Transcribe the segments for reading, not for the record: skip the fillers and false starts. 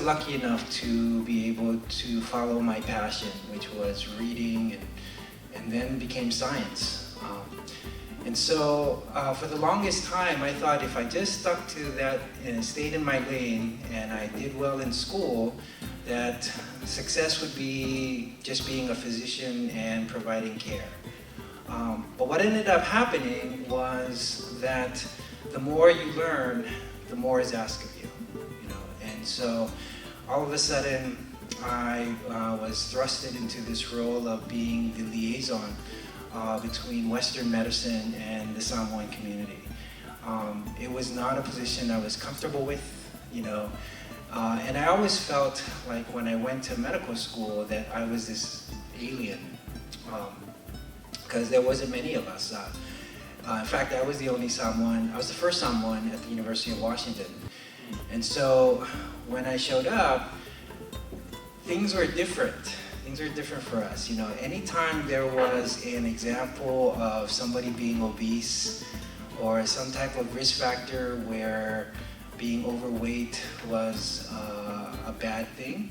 lucky enough to be able to follow my passion, which was reading, and then became science. And so for the longest time, I thought if I just stuck to that and stayed in my lane and I did well in school, that success would be just being a physician and providing care. But what ended up happening was that the more you learn, the more is asked of you, And so all of a sudden, I was thrusted into this role of being the liaison between Western medicine and the Samoan community. It was not a position I was comfortable with, and I always felt like when I went to medical school that I was this alien, because there wasn't many of us. In fact, I was the only Samoan. I was the first Samoan at the University of Washington. And so when I showed up, things were different. Things were different for us. Anytime there was an example of somebody being obese or some type of risk factor where being overweight was a bad thing,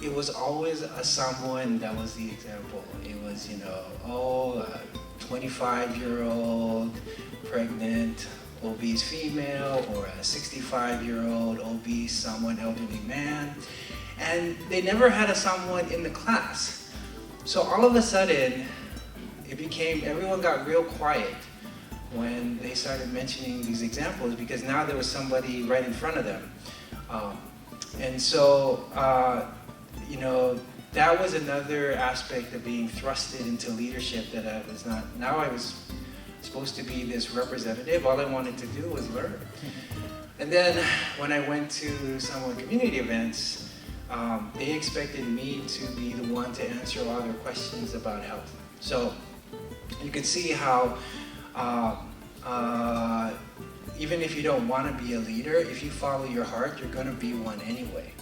it was always a Samoan that was the example. It was, 25-year-old pregnant obese female or a 65-year-old obese Samoan elderly man. And they never had a Samoan in the class. So all of a sudden, everyone got real quiet when they started mentioning these examples, because now there was somebody right in front of them. And so, that was another aspect of being thrusted into leadership that I was not. Now I was supposed to be this representative. All I wanted to do was learn. And then when I went to Samoan community events, they expected me to be the one to answer all their questions about health. So you can see how even if you don't want to be a leader, if you follow your heart, you're going to be one anyway.